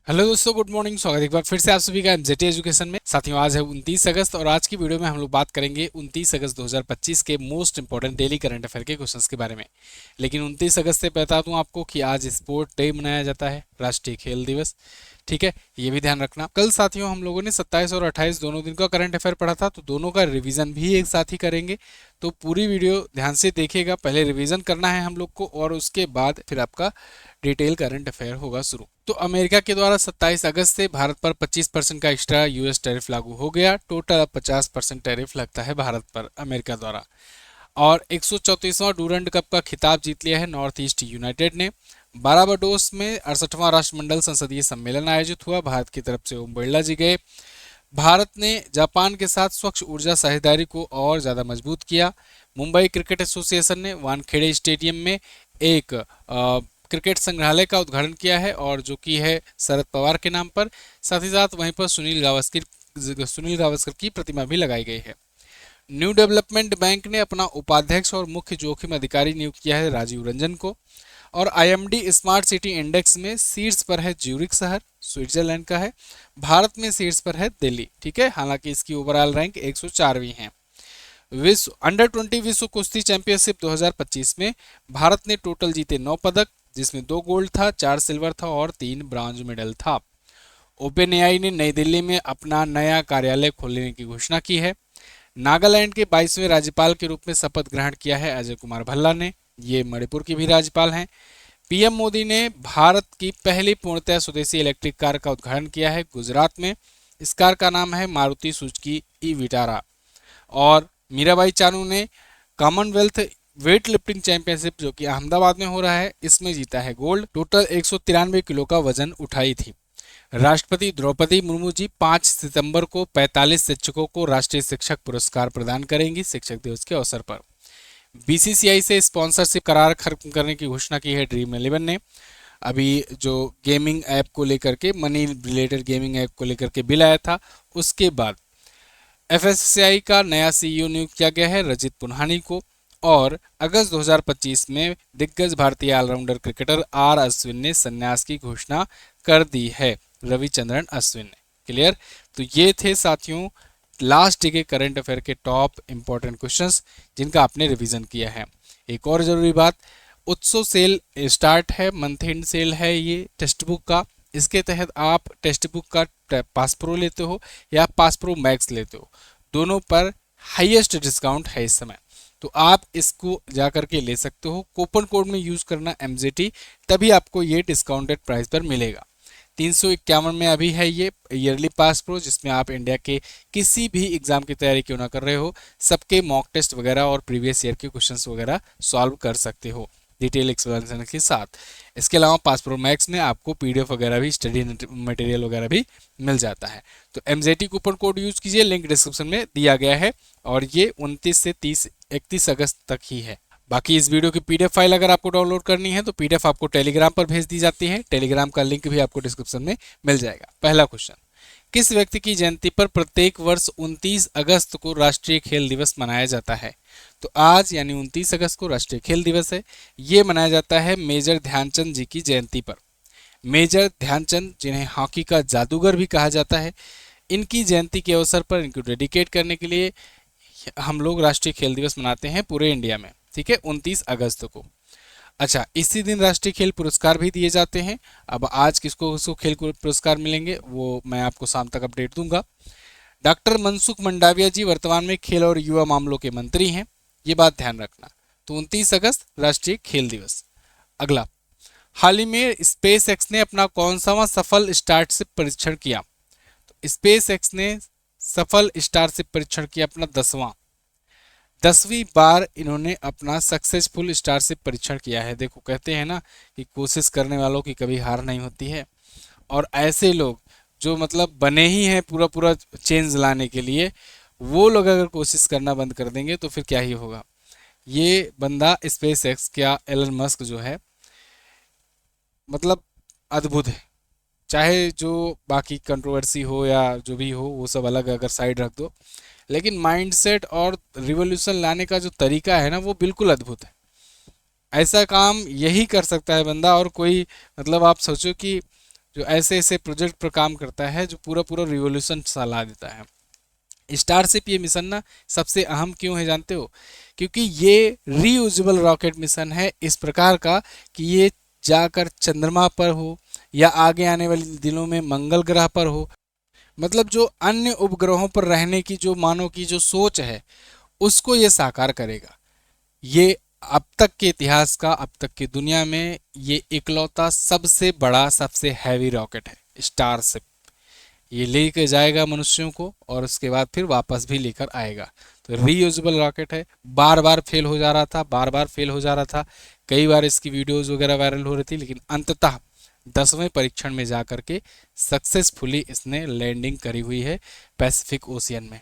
Hello दोस्तों, good morning. स्वागत है एक बार फिर से आप सभी का एमजेटी एजुकेशन में। साथियों, आज है 29 अगस्त और आज की वीडियो में हम लोग बात करेंगे 29 अगस्त 2025 के most important daily current affair के क्वेश्चंस के बारे में। लेकिन 29 अगस्त से बता दूं आपको कि आज स्पोर्ट डे मनाया जाता है, राष्ट्रीय खेल दिवस। ठीक है, ये भी ध्यान रखना। कल साथियों हम लोगों ने 27 और 28 दोनों दिन का करंट अफेयर पढ़ा था, तो दोनों का रिवीजन भी एक साथ ही करेंगे। तो पूरी वीडियो ध्यान से देखिएगा। पहले रिवीजन करना है हम लोग को और उसके बाद फिर आपका डिटेल करंट अफेयर होगा शुरू। तो अमेरिका के द्वारा 27 अगस्त से भारत पर 25% का एक्स्ट्रा यूएस टैरिफ लागू हो गया। टोटल अब 50% टैरिफ लगता है भारत पर अमेरिका द्वारा। और 134वां डूरंड कप का खिताब जीत लिया है नॉर्थ ईस्ट यूनाइटेड ने। बाराबाडोस में 68वां राष्ट्रमंडल संसदीय सम्मेलन आयोजित हुआ। भारत की तरफ से ओम बिरला जी गए। भारत ने जापान के साथ स्वच्छ ऊर्जा साझेदारी को और ज़्यादा मजबूत किया। मुंबई क्रिकेट एसोसिएशन ने वानखेड़े स्टेडियम में एक क्रिकेट संग्रहालय का उद्घाटन किया है, और जो कि है शरद पवार के नाम पर। साथ ही साथ वहीं पर सुनील गावस्कर की प्रतिमा भी लगाई गई है। न्यू डेवलपमेंट बैंक ने अपना उपाध्यक्ष और मुख्य जोखिम अधिकारी नियुक्त किया है राजीव रंजन को। और आईएमडी स्मार्ट सिटी इंडेक्स में शीर्ष पर है ज्यूरिख शहर, स्विट्जरलैंड का है। भारत में शीर्ष पर है दिल्ली। ठीक है, हालांकि इसकी ओवरऑल रैंक 104वीं है। विश्व अंडर 20 विश्व कुश्ती चैंपियनशिप 2025 में भारत ने टोटल जीते 9 पदक, जिसमें 2 गोल्ड था, 4 सिल्वर था और 3 ब्रॉन्ज मेडल था। ओपन एआई ने नई दिल्ली में अपना नया कार्यालय खोलने की घोषणा की है। नागालैंड के 22वें राज्यपाल के रूप में शपथ ग्रहण किया है अजय कुमार भल्ला ने। ये मणिपुर के भी राज्यपाल हैं। पीएम मोदी ने भारत की पहली पूर्णतः स्वदेशी इलेक्ट्रिक कार का उद्घाटन किया है गुजरात में। इस कार का नाम है मारुति सुजुकी ई विटारा। और मीराबाई चानू ने कॉमनवेल्थ वेट लिफ्टिंग चैंपियनशिप, जो कि अहमदाबाद में हो रहा है, इसमें जीता है गोल्ड। टोटल 193 किलो का वजन उठाई थी। राष्ट्रपति द्रौपदी मुर्मू जी 5 सितंबर को 45 शिक्षकों को राष्ट्रीय शिक्षक पुरस्कार प्रदान करेंगी शिक्षक दिवस के अवसर पर। बीसीसीआई से स्पॉन्सरशिप करार खत्म करने की घोषणा की है ड्रीम 11 ने। अभी जो गेमिंग ऐप को लेकर के, मनी रिलेटेड गेमिंग ऐप को लेकर के बिल आया था, उसके बाद एफएससीआई का नया सीईओ नियुक्त किया गया है रजित पुन्हानी को। और अगस्त 2025 में दिग्गज भारतीय ऑलराउंडर क्रिकेटर आर अश्विन ने संन्यास की घोषणा कर दी है, रविचंद्रन अश्विन ने। क्लियर? तो ये थे साथियों लास्ट डे के करंट अफेयर के टॉप इंपॉर्टेंट क्वेश्चंस जिनका आपने रिवीजन किया है। एक और जरूरी बात, उत्सव सेल स्टार्ट है, मंथ एंड सेल है ये टेक्स्ट बुक का। इसके तहत आप टेक्स्ट बुक का पास प्रो लेते हो या पास प्रो मैक्स लेते हो, दोनों पर हाईएस्ट डिस्काउंट है इस समय। तो आप इसको जा करके ले सकते हो। कूपन कोड में यूज करना एमजेटी, तभी आपको ये डिस्काउंटेड प्राइस पर मिलेगा। 351 में अभी है ये ईयरली पास प्रो, जिसमें आप इंडिया के किसी भी एग्जाम की तैयारी क्यों ना कर रहे हो, सबके मॉक टेस्ट वगैरह और प्रीवियस ईयर के क्वेश्चंस वगैरह सॉल्व कर सकते हो डिटेल एक्सप्लेनेशन के साथ। इसके अलावा पास प्रो मैक्स में आपको पीडीएफ वगैरह भी, स्टडी मटेरियल वगैरह भी मिल जाता है। तो एमजेटी कूपन कोड यूज कीजिए, लिंक डिस्क्रिप्शन में दिया गया है। और ये 29 से 31 अगस्त तक ही है। बाकी इस वीडियो की पीडीएफ फाइल अगर आपको डाउनलोड करनी है तो पीडीएफ आपको टेलीग्राम पर भेज दी जाती है। टेलीग्राम का लिंक भी आपको डिस्क्रिप्शन में मिल जाएगा। पहला क्वेश्चन, किस व्यक्ति की जयंती पर प्रत्येक वर्ष 29 अगस्त को राष्ट्रीय खेल दिवस मनाया जाता है? तो आज यानी 29 अगस्त को राष्ट्रीय खेल दिवस है। ये मनाया जाता है मेजर ध्यानचंद जी की जयंती पर। मेजर ध्यानचंद, जिन्हें हॉकी का जादूगर भी कहा जाता है, इनकी जयंती के अवसर पर इनको डेडिकेट करने के लिए हम लोग राष्ट्रीय खेल दिवस मनाते हैं पूरे इंडिया में। ठीक है, 29 अगस्त को। अच्छा, इसी दिन राष्ट्रीय खेल पुरस्कार भी दिए जाते हैं। अब आज किसको किसको खेल पुरस्कार मिलेंगे वो मैं आपको शाम तक अपडेट दूंगा। डॉक्टर मनसुख मंडाविया जी वर्तमान में खेल और युवा मामलों के मंत्री हैं, ये बात ध्यान रखना। तो 29 अगस्त राष्ट्रीय खेल दिवस। अगला, हाल ही में स्पेस एक्स ने अपना कौन सा सफल स्टारशिप परीक्षण किया? तो स्पेस एक्स ने सफल स्टारशिप परीक्षण किया अपना 10वीं बार इन्होंने अपना सक्सेसफुल स्टारशिप परीक्षण किया है। देखो, कहते हैं ना कि कोशिश करने वालों की कभी हार नहीं होती है। और ऐसे लोग जो मतलब बने ही हैं पूरा पूरा चेंज लाने के लिए, वो लोग अगर कोशिश करना बंद कर देंगे तो फिर क्या ही होगा। ये बंदा स्पेस एक्स क्या एलन मस्क जो है, मतलब अद्भुत है। चाहे जो बाकी कंट्रोवर्सी हो या जो भी हो, वो सब अलग अगर साइड रख दो, लेकिन माइंडसेट और रिवॉल्यूशन लाने का जो तरीका है ना, वो बिल्कुल अद्भुत है। ऐसा काम यही कर सकता है बंदा। और कोई मतलब आप सोचो कि जो ऐसे ऐसे प्रोजेक्ट पर काम करता है जो पूरा पूरा रिवोल्यूशन सा ला देता है। स्टारशिप ये मिशन ना सबसे अहम क्यों है जानते हो? क्योंकि ये रीयूजेबल रॉकेट मिशन है इस प्रकार का कि ये जाकर चंद्रमा पर हो या आगे आने वाले दिनों में मंगल ग्रह पर हो, मतलब जो अन्य उपग्रहों पर रहने की जो मानव की जो सोच है उसको ये साकार करेगा। ये अब तक के इतिहास का, अब तक की दुनिया में ये इकलौता सबसे बड़ा सबसे हैवी रॉकेट है स्टारशिप। ये लेके जाएगा मनुष्यों को और उसके बाद फिर वापस भी लेकर आएगा। तो रीयूजेबल रॉकेट है। बार बार फेल हो जा रहा था, बार बार फेल हो जा रहा था, कई बार इसकी वीडियोस वगैरह वायरल हो रही थी, लेकिन अंततः 10वें परीक्षण में जा करके सक्सेसफुली इसने लैंडिंग करी हुई है पैसिफिक ओशियन में।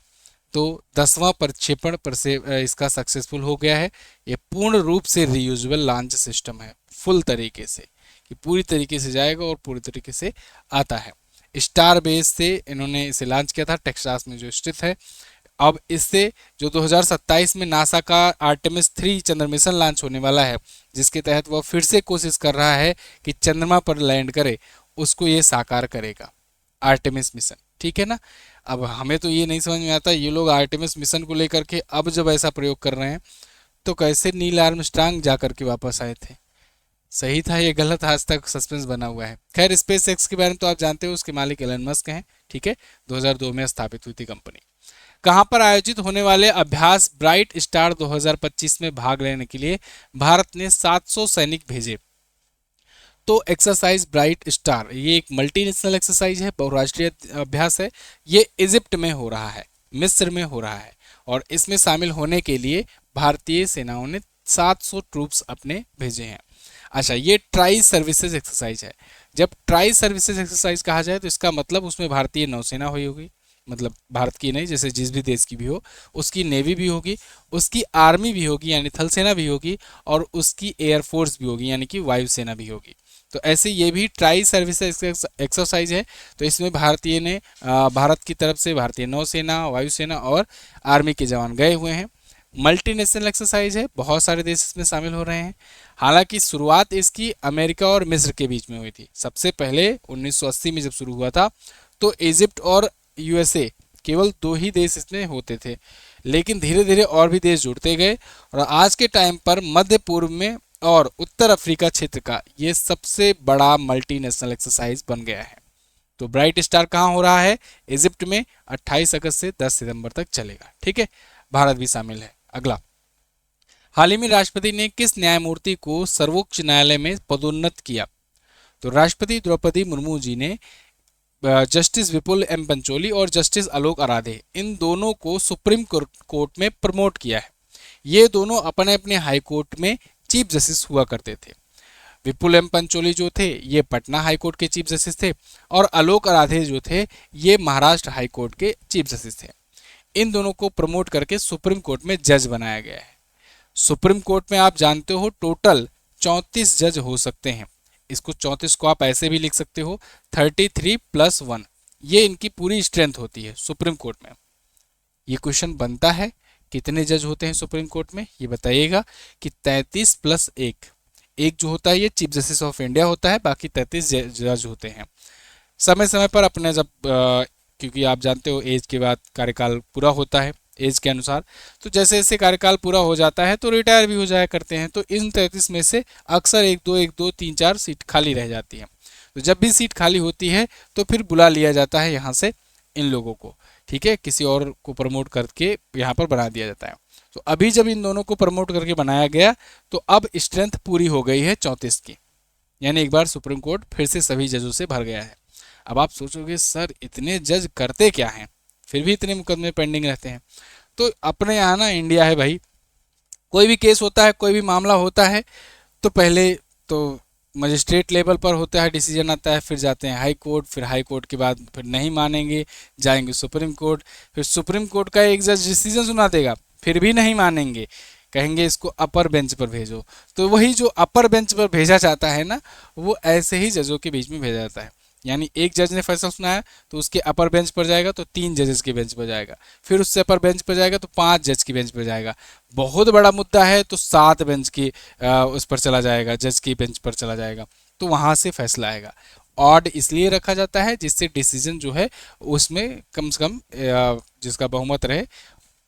तो 10वां प्रक्षेपण पर से इसका सक्सेसफुल हो गया है। ये पूर्ण रूप से रीयूजेबल लॉन्च सिस्टम है, फुल तरीके से, कि पूरी तरीके से जाएगा और पूरी तरीके से आता है। स्टार बेस से इन्होंने इसे लॉन्च किया था, टेक्सास में जो स्थित है। अब इससे जो 2027 में नासा का आर्टेमिस 3 चंद्र मिशन लॉन्च होने वाला है, जिसके तहत वह फिर से कोशिश कर रहा है कि चंद्रमा पर लैंड करे, उसको ये साकार करेगा आर्टेमिस मिशन। ठीक है ना? अब हमें तो ये नहीं समझ में आता, ये लोग आर्टेमिस मिशन को लेकर के अब जब ऐसा प्रयोग कर रहे हैं तो कैसे नील आर्मस्ट्रांग जा करके वापस आए थे? सही था ये गलत, आज तक सस्पेंस बना हुआ है। खैर स्पेस एक्स के बारे में तो आप जानते हो, उसके मालिक एलन मस्क हैं। ठीक है, 2002 में स्थापित हुई थी कंपनी। कहां पर आयोजित होने वाले अभ्यास ब्राइट स्टार 2025 में भाग लेने के लिए भारत ने 700 सैनिक भेजे। तो एक्सरसाइज ब्राइट स्टार ये एक मल्टीनेशनल एक्सरसाइज है, बहुराष्ट्रीय अभ्यास है। ये इजिप्ट में हो रहा है, मिस्र में हो रहा है, और इसमें शामिल होने के लिए भारतीय सेनाओं ने 700 ट्रूप्स अपने भेजे हैं। अच्छा, ये ट्राई सर्विसेज एक्सरसाइज है। जब ट्राई सर्विसेज एक्सरसाइज कहा जाए तो इसका मतलब उसमें भारतीय नौसेना हुई होगी, मतलब भारत की नहीं, जैसे जिस भी देश की भी हो, उसकी नेवी भी होगी, उसकी आर्मी भी होगी यानी थल सेना भी होगी, और उसकी एयरफोर्स भी होगी यानी कि वायुसेना भी होगी। तो ऐसे ये भी ट्राई सर्विसेज एक्सरसाइज है। तो इसमें भारत की तरफ से भारतीय नौसेना, वायुसेना और आर्मी के जवान गए हुए हैं। मल्टीनेशनल एक्सरसाइज है, बहुत सारे देश इसमें शामिल हो रहे हैं। हालांकि शुरुआत इसकी अमेरिका और मिस्र के बीच में हुई थी। सबसे पहले 1980 में जब शुरू हुआ था तो इजिप्ट और यूएसए केवल 2 ही देश इसमें होते थे, लेकिन धीरे धीरे और भी देश जुड़ते गए और आज के टाइम पर मध्य पूर्व में और उत्तर अफ्रीका क्षेत्र का ये सबसे बड़ा मल्टीनेशनल एक्सरसाइज बन गया है। तो ब्राइट स्टार कहाँ हो रहा है? इजिप्ट में 28 अगस्त से 10 सितंबर तक चलेगा। ठीक है, भारत भी शामिल है। अगला, हाल ही में राष्ट्रपति ने किस न्यायमूर्ति को सर्वोच्च न्यायालय में पदोन्नत किया? तो राष्ट्रपति द्रौपदी मुर्मू जी ने जस्टिस विपुल एम पंचोली और जस्टिस आलोक आराधे, इन दोनों को सुप्रीम कोर्ट में प्रमोट किया है। ये दोनों अपने अपने हाई कोर्ट में चीफ जस्टिस हुआ करते थे। विपुल एम पंचोली जो थे ये पटना हाई कोर्ट के चीफ जस्टिस थे, और आलोक आराधे जो थे ये महाराष्ट्र हाई कोर्ट के चीफ जस्टिस थे। इन दोनों को प्रमोट करके सुप्रीम कोर्ट में जज बनाया गया है। सुप्रीम कोर्ट में आप जानते हो टोटल 34 जज हो सकते हैं। इसको 34 को आप ऐसे भी लिख सकते हो 33 + 1, ये इनकी पूरी स्ट्रेंथ होती है सुप्रीम कोर्ट में। ये क्वेश्चन बनता है कितने जज होते हैं सुप्रीम कोर्ट में, ये बताइएगा कि 33 + 1। एक जो होता है ये चीफ जस्टिस ऑफ इंडिया होता है, बाकी 33 जज होते हैं। समय समय पर अपने जब क्योंकि आप जानते हो एज के बाद कार्यकाल पूरा होता है एज के अनुसार, तो जैसे जैसे कार्यकाल पूरा हो जाता है तो रिटायर भी हो जाया करते हैं। तो इन 33 में से अक्सर 1 2 3 4 सीट खाली रह जाती है। तो जब भी सीट खाली होती है तो फिर बुला लिया जाता है यहाँ से इन लोगों को। ठीक है, किसी और को प्रमोट करके यहाँ पर बना दिया जाता है। तो अभी जब इन दोनों को प्रमोट करके बनाया गया तो अब स्ट्रेंथ पूरी हो गई है 34 की, यानी एक बार सुप्रीम कोर्ट फिर से सभी जजों से भर गया है। अब आप सोचोगे सर इतने जज करते क्या हैं, फिर भी इतने मुकदमे पेंडिंग रहते हैं? तो अपने यहाँ ना इंडिया है भाई, कोई भी केस होता है, कोई भी मामला होता है तो पहले तो मजिस्ट्रेट लेवल पर होता है, डिसीजन आता है, फिर जाते हैं हाई कोर्ट, फिर हाई कोर्ट के बाद फिर नहीं मानेंगे जाएंगे सुप्रीम कोर्ट, फिर सुप्रीम कोर्ट का एक जज डिसीजन सुना देगा, फिर भी नहीं मानेंगे, कहेंगे इसको अपर बेंच पर भेजो। तो वही जो अपर बेंच पर भेजा जाता है ना, वो ऐसे ही जजों के बीच में भेजा जाता है। यानी एक जज ने फैसला सुनाया तो उसके अपर बेंच पर जाएगा तो 3 जजेस के बेंच पर जाएगा, फिर उससे अपर बेंच पर जाएगा तो 5 जज की बेंच पर जाएगा। बहुत बड़ा मुद्दा है तो 7 बेंच की उस पर चला जाएगा, जज की बेंच पर चला जाएगा, तो वहाँ से फैसला आएगा। ऑड इसलिए रखा जाता है जिससे डिसीजन जो है उसमें कम से कम जिसका बहुमत रहे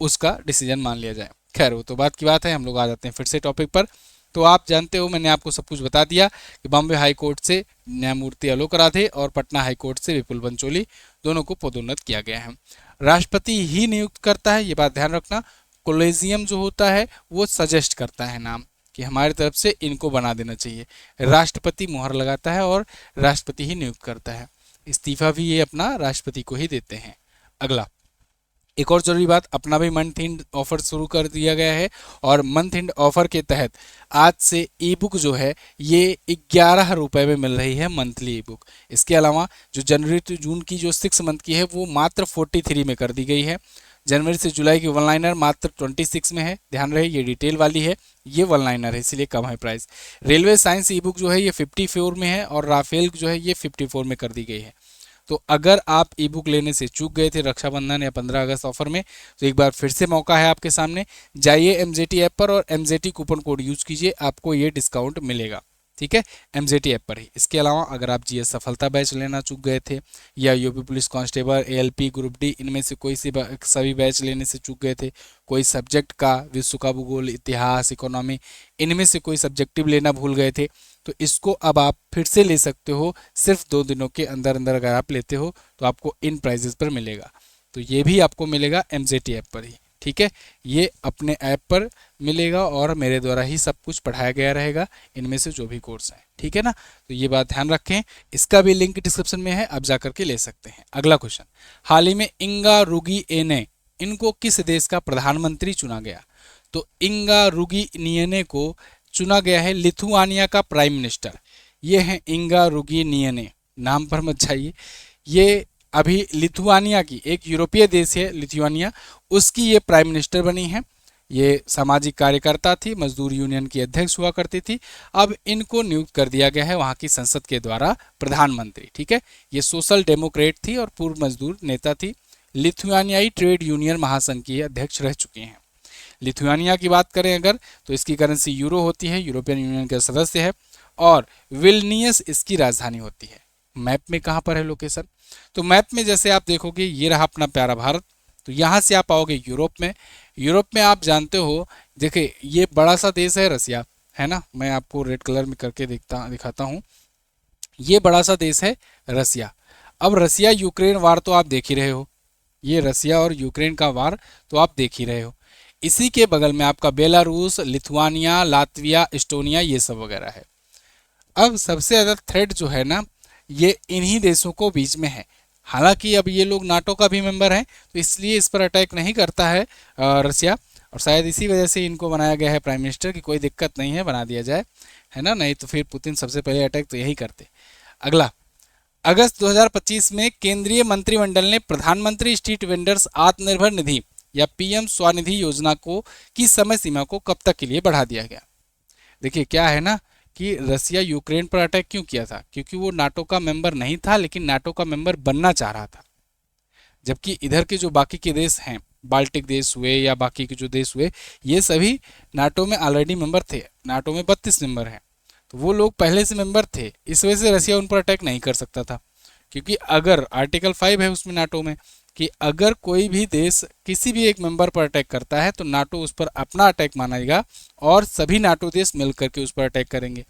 उसका डिसीजन मान लिया जाए। खैर वो तो बात की बात है, हम लोग आ जाते हैं फिर से टॉपिक पर। तो आप जानते हो, मैंने आपको सब कुछ बता दिया कि बॉम्बे हाई कोर्ट से न्यायमूर्ति आलोक राधे और पटना हाई कोर्ट से विपुल पंचोली दोनों को पदोन्नत किया गया है। राष्ट्रपति ही नियुक्त करता है, ये बात ध्यान रखना। कोलेजियम जो होता है वो सजेस्ट करता है नाम कि हमारी तरफ से इनको बना देना चाहिए। राष्ट्रपति मुहर लगाता है और राष्ट्रपति ही नियुक्त करता है। इस्तीफा भी ये अपना राष्ट्रपति को ही देते हैं। अगला, एक और जरूरी बात, अपना भी मंथ एंड ऑफर शुरू कर दिया गया है और मंथ एंड ऑफर के तहत आज से ई बुक जो है ये 11 रुपए में मिल रही है, मंथली ई बुक। इसके अलावा जो जनवरी टू जून की जो 6 मंथ की है वो मात्र 43 में कर दी गई है। जनवरी से जुलाई की वन लाइनर मात्र 26 में है, ध्यान रहे ये डिटेल वाली है, ये वन लाइनर है इसलिए कम है प्राइस। रेलवे साइंस ई बुक जो है ये 54 में है और राफेल जो है ये 54 में कर दी गई है। तो अगर आप ई बुक लेने से चूक गए थे रक्षाबंधन या 15 अगस्त ऑफर में, तो एक बार फिर से मौका है आपके सामने। जाइए एमजेटी ऐप पर और एमजेटी कूपन कोड यूज कीजिए, आपको ये डिस्काउंट मिलेगा। ठीक है, एमजेटी ऐप पर ही। इसके अलावा अगर आप जीएस सफलता बैच लेना चूक गए थे या UP police constable, ALP, group D, इनमें से कोई सी सभी बैच लेने से चूक गए थे, कोई सब्जेक्ट का, विश्व का भूगोल, इतिहास, इकोनॉमी, इनमें से कोई सब्जेक्टिव लेना भूल गए थे, तो इसको अब आप फिर से ले सकते हो। सिर्फ 2 दिनों के अंदर अंदर अगर आप लेते हो तो आपको इन प्राइजेस पर मिलेगा। तो ये भी आपको मिलेगा एमजेटी ऐप पर ही। ठीक है, ये अपने ऐप पर मिलेगा और मेरे द्वारा ही सब कुछ पढ़ाया गया रहेगा, इनमें से जो भी कोर्स हैं। ठीक है ना, तो ये बात ध्यान रखें। इसका भी लिंक डिस्क्रिप्शन में है, आप जाकर के ले सकते हैं। अगला क्वेश्चन, हाल ही में इंगा रुगीएने, इनको किस देश का प्रधानमंत्री चुना गया? तो इंगा रुगीनियने को चुना गया है लिथुआनिया का प्राइम मिनिस्टर। ये है इंगा रुगीनियने, नाम पर मत जाइए। ये अभी लिथुआनिया की, एक यूरोपीय देश है लिथुआनिया, उसकी ये प्राइम मिनिस्टर बनी है। ये सामाजिक कार्यकर्ता थी, मजदूर यूनियन की अध्यक्ष हुआ करती थी। अब इनको नियुक्त कर दिया गया है वहाँ की संसद के द्वारा प्रधानमंत्री। ठीक है, ये सोशल डेमोक्रेट थी और पूर्व मजदूर नेता थी। लिथुआनियाई ट्रेड यूनियन महासंघ की अध्यक्ष रह चुकी हैं। लिथुआनिया की बात करें अगर, तो इसकी करेंसी यूरो होती है, यूरोपियन यूनियन का सदस्य है, और विल्नियस इसकी राजधानी होती है। मैप में कहाँ पर है लोकेशन? तो मैप में जैसे आप देखोगे ये रहा अपना प्यारा भारत, तो यहाँ से आप आओगे यूरोप में। यूरोप में आप जानते हो, देखिए ये बड़ा सा देश है रसिया, है ना, मैं आपको रेड कलर में करके दिखाता हूँ। ये बड़ा सा देश है रसिया। अब रसिया यूक्रेन वार तो आप देख ही रहे हो, ये रसिया और यूक्रेन का वार तो आप देख ही रहे हो। इसी के बगल में आपका बेलारूस, लिथुआनिया, लातविया, एस्टोनिया, ये सब वगैरह है। अब सबसे ज़्यादा थ्रेट जो है ना ये इन्हीं देशों को बीच में है। हालांकि अब ये लोग नाटो का भी मेंबर हैं, तो इसलिए इस पर अटैक नहीं करता है रसिया, और शायद इसी वजह से इनको बनाया गया है प्राइम मिनिस्टर कि कोई दिक्कत नहीं है, बना दिया जाए, है ना, नहीं तो फिर पुतिन सबसे पहले अटैक तो यही करते। अगला, अगस्त 2025 में केंद्रीय मंत्रिमंडल ने प्रधानमंत्री स्ट्रीट वेंडर्स आत्मनिर्भर निधि या पीएम स्वनिधि योजना को की समय सीमा को कब तक के लिए बढ़ा दिया गया? देखिए क्या है ना कि रसिया यूक्रेन पर अटैक क्यों किया था? क्योंकि वो नाटो का मेंबर नहीं था, लेकिन नाटो का मेंबर बनना चाह रहा था। जबकि इधर के जो बाकी के देश हैं, बाल्टिक देश हुए या बाकी के जो देश हुए, ये सभी नाटो में ऑलरेडी मेंबर थे। नाटो में 32 मेंबर हैं, तो वो लोग पहले से मेंबर थे। इस वजह से रसिया उन पर अटैक नहीं कर सकता था, क्योंकि अगर आर्टिकल 5 है उसमें नाटो में कि अगर कोई भी देश किसी भी एक मेंबर पर अटैक करता है तो नाटो उस पर अपना अटैक मानेगा और सभी नाटो देश मिलकर के उस पर अटैक करेंगे।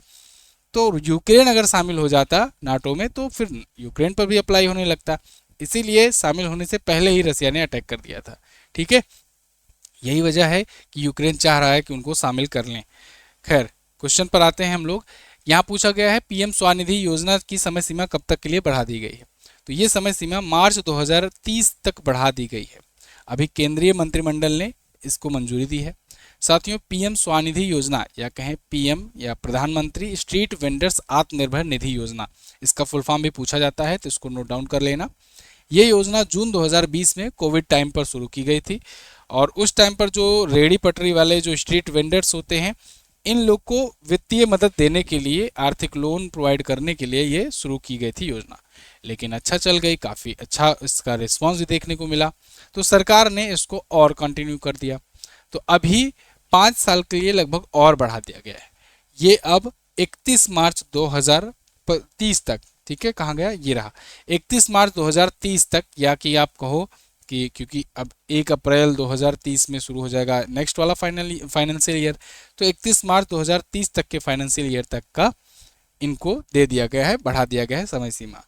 तो यूक्रेन अगर शामिल हो जाता नाटो में तो फिर यूक्रेन पर भी अप्लाई होने लगता, इसीलिए शामिल होने से पहले ही रसिया ने अटैक कर दिया था। ठीक है, यही वजह है कि यूक्रेन चाह रहा है कि उनको शामिल कर लें। खैर, क्वेश्चन पर आते हैं हम लोग। यहाँ पूछा गया है पीएम स्वनिधि योजना की समय सीमा कब तक के लिए बढ़ा दी गई है? तो ये समय सीमा मार्च 2030 तक बढ़ा दी गई है। अभी केंद्रीय मंत्रिमंडल ने इसको मंजूरी दी है। साथियों, पीएम स्वनिधि योजना या कहें पीएम या प्रधानमंत्री स्ट्रीट वेंडर्स आत्मनिर्भर निधि योजना, इसका फुल फॉर्म भी पूछा जाता है, तो इसको नोट डाउन कर लेना। ये योजना जून 2020 में कोविड टाइम पर शुरू की गई थी और उस टाइम पर जो रेहड़ी पटरी वाले जो स्ट्रीट वेंडर्स होते हैं, इन लोग को वित्तीय मदद देने के लिए, आर्थिक लोन प्रोवाइड करने के लिए ये शुरू की गई थी योजना। लेकिन अच्छा चल गई, काफ़ी अच्छा इसका रिस्पॉन्स भी देखने को मिला, तो सरकार ने इसको और कंटिन्यू कर दिया। तो अभी 5 साल के लिए लगभग और बढ़ा दिया गया है। ये अब 31 मार्च 2030 तक, ठीक है, कहाँ गया, ये रहा 31 मार्च 2030 तक, या कि आप कहो कि क्योंकि अब 1 अप्रैल 2030 में शुरू हो जाएगा नेक्स्ट वाला फाइनेंशियल ईयर, तो 31 मार्च 2030 तक के फाइनेंशियल ईयर तक का इनको दे दिया गया है, बढ़ा दिया गया है समय सीमा।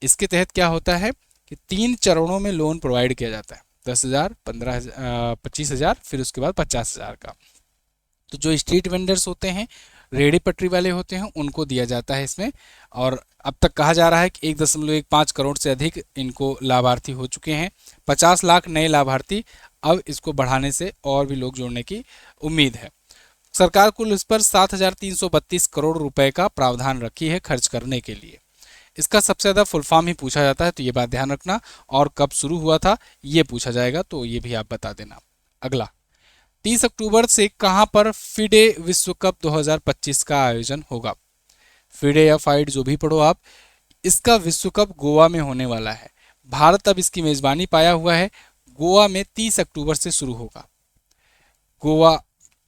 इसके तहत क्या होता है कि 3 चरणों में लोन प्रोवाइड किया जाता है, 10,000, 15,000, 25,000, फिर उसके बाद 50,000 का। तो जो स्ट्रीट वेंडर्स होते हैं, रेहड़ी पटरी वाले होते हैं, उनको दिया जाता है इसमें। और अब तक कहा जा रहा है कि 1.15 करोड़ से अधिक इनको लाभार्थी हो चुके हैं, 50 लाख नए लाभार्थी, अब इसको बढ़ाने से और भी लोग जोड़ने की उम्मीद है। सरकार कुल इस पर 7,332 करोड़ रुपए का प्रावधान रखी है खर्च करने के लिए। इसका सबसे ज़्यादा फुल फॉर्म ही पूछा जाता है, तो ये बात ध्यान रखना, और कब शुरू हुआ था ये पूछा जाएगा, तो ये भी आप बता देना। अगला, 30 अक्टूबर से कहां पर फिडे विश्व कप 2025 का आयोजन होगा। फिडे या फाइड जो भी पढ़ो आप, इसका विश्व कप गोवा में होने वाला है। भारत अब इसकी मेजबानी पाया हुआ है। गोवा में 30 अक्टूबर से शुरू होगा। गोवा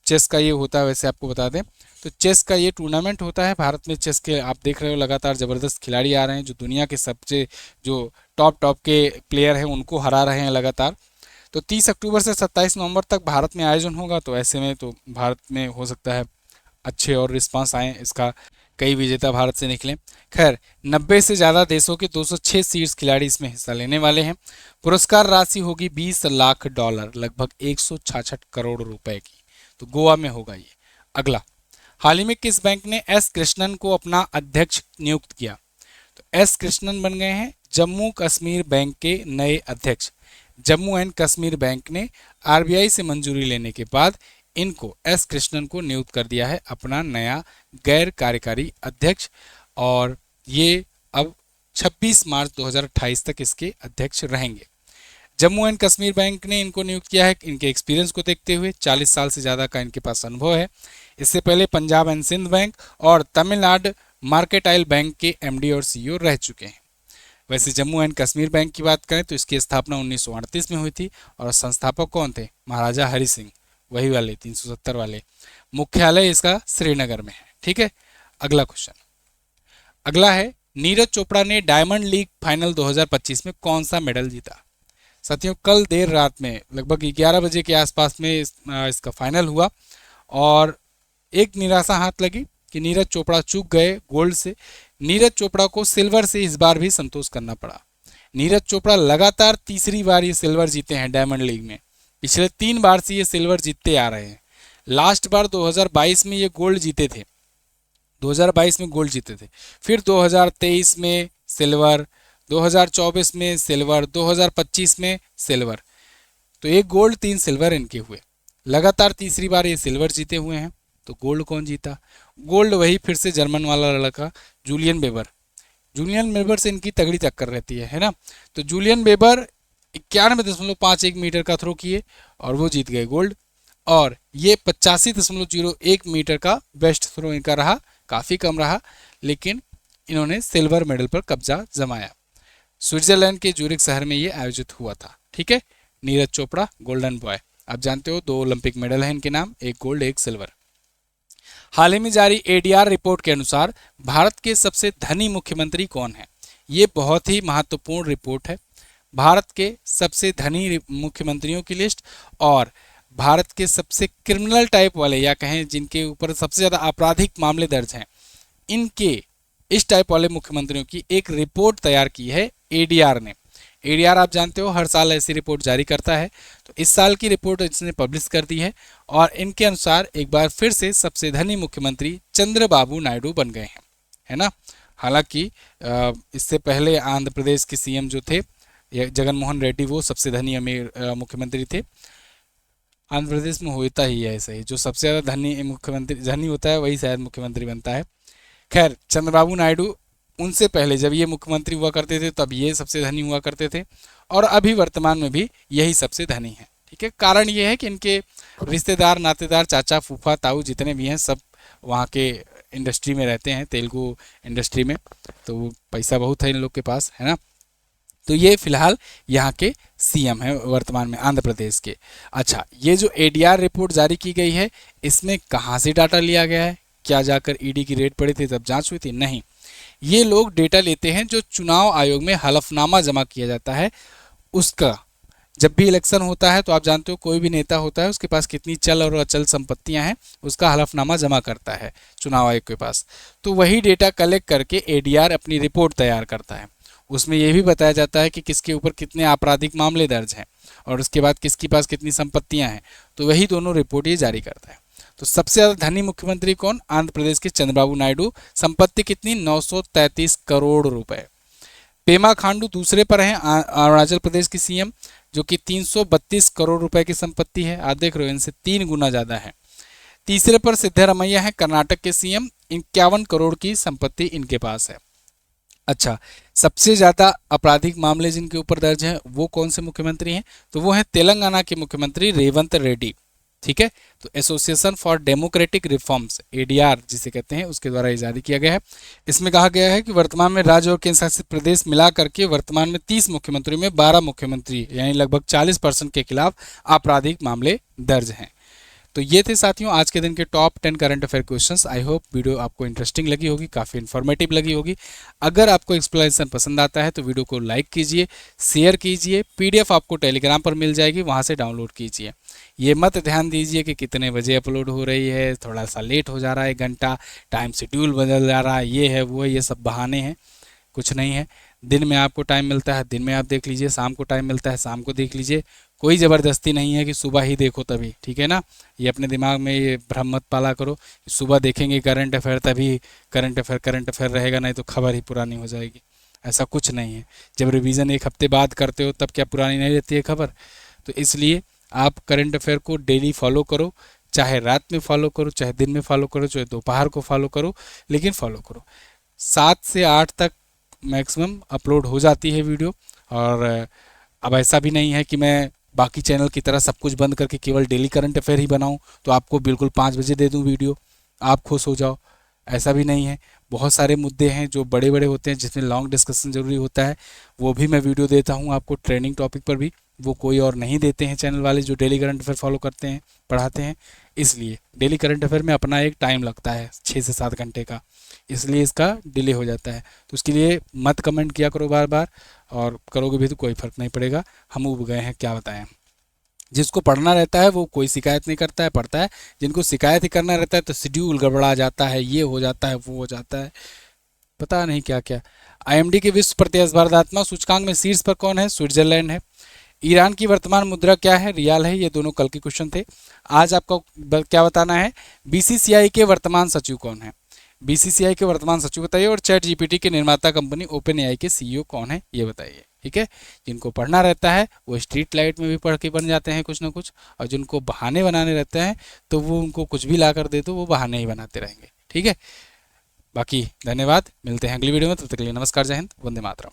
चेस का ये होता है, वैसे आपको बता दें तो चेस का ये टूर्नामेंट होता है। भारत में चेस के आप देख रहे हो लगातार ज़बरदस्त खिलाड़ी आ रहे हैं, जो दुनिया के सबसे जो टॉप के प्लेयर हैं उनको हरा रहे हैं लगातार। तो 30 अक्टूबर से 27 नवंबर तक भारत में आयोजन होगा, तो ऐसे में तो भारत में हो सकता है अच्छे और रिस्पांस आए इसका, कई विजेता भारत से निकले। खैर, 90 से ज़्यादा देशों के 206 शीर्ष खिलाड़ी इसमें हिस्सा लेने वाले हैं। पुरस्कार राशि होगी $20 लाख, लगभग 166 करोड़ रुपए की। तो गोवा में होगा ये। अगला, हाल ही में किस बैंक ने एस कृष्णन को अपना अध्यक्ष नियुक्त किया। तो एस कृष्णन बन गए हैं जम्मू कश्मीर बैंक के नए अध्यक्ष। जम्मू एंड कश्मीर बैंक ने आरबीआई से मंजूरी लेने के बाद इनको एस कृष्णन को नियुक्त कर दिया है अपना नया गैर कार्यकारी अध्यक्ष, और ये अब 26 मार्च 2028 तक इसके अध्यक्ष रहेंगे। जम्मू एंड कश्मीर बैंक ने इनको नियुक्त किया है इनके एक्सपीरियंस को देखते हुए। 40 साल से ज़्यादा का इनके पास अनुभव है। इससे पहले पंजाब एंड सिंध बैंक और तमिलनाडु मार्केटाइल बैंक के एमडी और सीईओ रह चुके हैं। वैसे जम्मू एंड कश्मीर बैंक की बात करें तो इसकी स्थापना 1938 में हुई थी, और संस्थापक कौन थे, महाराजा हरि सिंह, वही वाले 370 वाले। मुख्यालय इसका श्रीनगर में है। ठीक है, अगला क्वेश्चन। अगला है, नीरज चोपड़ा ने डायमंड लीग फाइनल 2025 में कौन सा मेडल जीता। साथियों, कल देर रात में लगभग 11 बजे के आसपास में इसका फाइनल हुआ, और एक निराशा हाथ लगी कि नीरज चोपड़ा चूक गए गोल्ड से। नीरज चोपड़ा को सिल्वर से इस बार भी संतोष करना पड़ा। नीरज चोपड़ा लगातार तीसरी बार ये सिल्वर जीते हैं डायमंड लीग में। पिछले 3 बार से ये सिल्वर जीतते आ रहे हैं। लास्ट बार 2022 में ये गोल्ड जीते थे, 2022 में गोल्ड जीते थे, फिर 2023 में सिल्वर, 2024 में सिल्वर, 2025 में सिल्वर। तो एक गोल्ड 3 सिल्वर इनके हुए। लगातार तीसरी बार ये सिल्वर जीते हुए हैं। तो गोल्ड कौन जीता, गोल्ड वही फिर से जर्मन वाला लड़का जूलियन बेबर। जूलियन बेबर से इनकी तगड़ी टक्कर रहती है ना। तो जूलियन बेबर 91.51 मीटर का थ्रो किए और वो जीत गए गोल्ड, और ये 85.01 मीटर का बेस्ट थ्रो इनका रहा, काफ़ी कम रहा, लेकिन इन्होंने सिल्वर मेडल पर कब्जा जमाया। स्विट्जरलैंड के ज्यूरिख शहर में ये आयोजित हुआ था। ठीक है, नीरज चोपड़ा गोल्डन बॉय, आप जानते हो 2 ओलंपिक मेडल हैं इनके नाम, एक गोल्ड एक सिल्वर। हाल ही में जारी एडीआर रिपोर्ट के अनुसार भारत के सबसे धनी मुख्यमंत्री कौन है। ये बहुत ही महत्वपूर्ण रिपोर्ट है। भारत के सबसे धनी मुख्यमंत्रियों की लिस्ट और भारत के सबसे क्रिमिनल टाइप वाले, या कहें जिनके ऊपर सबसे ज़्यादा आपराधिक मामले दर्ज हैं, इनके इस टाइप वाले मुख्यमंत्रियों की एक रिपोर्ट तैयार की है एडीआर ने। एडीआर आप जानते हो हर साल ऐसी रिपोर्ट जारी करता है, तो इस साल की रिपोर्ट इसने पब्लिश कर दी है, और इनके अनुसार एक बार फिर से सबसे धनी मुख्यमंत्री चंद्रबाबू नायडू बन गए हैं, है ना। हालांकि इससे पहले आंध्र प्रदेश के सीएम जो थे जगन मोहन रेड्डी, वो सबसे धनी अमीर मुख्यमंत्री थे। आंध्र प्रदेश में होता ही है ऐसा ही, जो सबसे ज़्यादा धनी मुख्यमंत्री धनी होता है वही शायद मुख्यमंत्री बनता है। खैर, चंद्रबाबू नायडू उनसे पहले जब ये मुख्यमंत्री हुआ करते थे तब ये सबसे धनी हुआ करते थे, और अभी वर्तमान में भी यही सबसे धनी है। ठीक है, कारण ये है कि इनके रिश्तेदार, नातेदार, चाचा, फूफा, ताऊ जितने भी हैं सब वहाँ के इंडस्ट्री में रहते हैं, तेलुगु इंडस्ट्री में, तो पैसा बहुत है इन लोग के पास, है ना। तो ये फिलहाल यहाँ के सीएम हैं वर्तमान में आंध्र प्रदेश के। अच्छा, ये जो एडीआर रिपोर्ट जारी की गई है, इसमें कहाँ से डाटा लिया गया है, क्या जाकर ईडी की रेड पड़ी थी तब जांच हुई थी? नहीं, ये लोग डेटा लेते हैं जो चुनाव आयोग में हलफनामा जमा किया जाता है उसका। जब भी इलेक्शन होता है तो आप जानते हो कोई भी नेता होता है उसके पास कितनी चल और अचल संपत्तियां हैं, उसका हलफनामा जमा करता है चुनाव आयोग के पास। तो वही डेटा कलेक्ट करके एडीआर अपनी रिपोर्ट तैयार करता है। उसमें यह भी बताया जाता है कि किसके ऊपर कितने आपराधिक मामले दर्ज हैं और उसके बाद किसके पास कितनी संपत्तियां हैं। तो वही दोनों रिपोर्ट ये जारी करता है। तो सबसे ज़्यादा धनी मुख्यमंत्री कौन? आंध्र प्रदेश के चंद्रबाबू नायडू। संपत्ति कितनी? 933 करोड़ रुपए। पेमा खांडू दूसरे पर हैं, अरुणाचल प्रदेश की सीएम, जो कि 332 करोड़ रुपए की संपत्ति है। आप देख रहे हो इनसे 3 गुना ज़्यादा है। तीसरे पर सिद्धरामैया है, कर्नाटक के सीएम, 51 करोड़ की संपत्ति इनके पास है। अच्छा, सबसे ज़्यादा आपराधिक मामले जिनके ऊपर दर्ज हैं वो कौन से मुख्यमंत्री हैं? तो वो हैं तेलंगाना के मुख्यमंत्री रेवंत रेड्डी। ठीक है, तो association for democratic reforms, ADR जिसे कहते हैं, उसके द्वारा ये जारी किया गया है। इसमें कहा गया है कि वर्तमान में राज्य और केंद्र शासित प्रदेश मिला करके वर्तमान में 30 मुख्यमंत्रियों में 12 मुख्यमंत्री यानी लगभग 40% के खिलाफ आपराधिक मामले दर्ज हैं। तो ये थे साथियों आज के दिन के top 10 current affair questions. I hope video आपको इंटरेस्टिंग लगी होगी, काफ़ी इन्फॉर्मेटिव लगी होगी। अगर आपको एक्सप्लेनेशन पसंद आता है तो वीडियो को लाइक कीजिए, शेयर कीजिए। पीडीएफ आपको टेलीग्राम पर मिल जाएगी, वहाँ से डाउनलोड कीजिए। ये मत ध्यान दीजिए कि कितने बजे अपलोड हो रही है, थोड़ा सा लेट हो जा रहा है, 1 घंटा टाइम शेड्यूल बदल जा रहा है, ये है वो है, ये सब बहाने हैं, कुछ नहीं है। दिन में आपको टाइम मिलता है दिन में आप देख लीजिए, शाम को टाइम मिलता है शाम को देख लीजिए। कोई ज़बरदस्ती नहीं है कि सुबह ही देखो तभी, ठीक है ना। ये अपने दिमाग में ये भ्रम मत पाला करो कि सुबह देखेंगे करंट अफेयर तभी करंट अफेयर रहेगा, नहीं तो खबर ही पुरानी हो जाएगी। ऐसा कुछ नहीं है। जब रिवीजन 1 हफ्ते बाद करते हो तब क्या पुरानी नहीं रहती है खबर? तो इसलिए आप करंट अफेयर को डेली फॉलो करो, चाहे रात में फॉलो करो, चाहे दिन में फॉलो करो, चाहे दोपहर को फॉलो करो, लेकिन फॉलो करो। 7 से 8 तक मैक्सिमम अपलोड हो जाती है वीडियो। और अब ऐसा भी नहीं है कि मैं बाकी चैनल की तरह सब कुछ बंद करके केवल डेली करंट अफेयर ही बनाऊं तो आपको बिल्कुल 5 बजे दे दूं वीडियो, आप खुश हो जाओ। ऐसा भी नहीं है। बहुत सारे मुद्दे हैं जो बड़े बड़े होते हैं जिसमें लॉन्ग डिस्कशन ज़रूरी होता है, वो भी मैं वीडियो देता हूँ आपको ट्रेनिंग टॉपिक पर भी। वो कोई और नहीं देते हैं चैनल वाले जो डेली करंट अफेयर फॉलो करते हैं, पढ़ाते हैं। इसलिए डेली करंट अफेयर में अपना एक टाइम लगता है 6 से 7 घंटे का, इसलिए इसका डिले हो जाता है। तो उसके लिए मत कमेंट किया करो बार बार, और करोगे भी तो कोई फ़र्क नहीं पड़ेगा। हम उब गए हैं, क्या बताएं। जिसको पढ़ना रहता है वो कोई शिकायत नहीं करता है, पढ़ता है। जिनको शिकायत ही करना रहता है तो शेड्यूल गड़बड़ा जाता है, ये हो जाता है, वो हो जाता है, पता नहीं क्या क्या। आईएमडी के विश्व प्रतिस्पर्धात्मक सूचकांक में शीर्ष पर कौन है? स्विट्जरलैंड है। ईरान की वर्तमान मुद्रा क्या है? रियाल है। ये दोनों कल के क्वेश्चन थे। आज आपको क्या बताना है? बीसीसीआई के वर्तमान सचिव कौन है? बीसीसीआई के वर्तमान सचिव बताइए। और चैट जीपीटी के निर्माता कंपनी ओपन एआई के सीईओ कौन है, ये बताइए। ठीक है, जिनको पढ़ना रहता है वो स्ट्रीट लाइट में भी पढ़ के बन जाते हैं कुछ ना कुछ, और जिनको बहाने बनाने रहते हैं तो वो उनको कुछ भी ला कर दे दो, वो बहाने ही बनाते रहेंगे। ठीक है, बाकी धन्यवाद, मिलते हैं अगली वीडियो में। तब तक के लिए नमस्कार, जय हिंद, वंदे मातरम।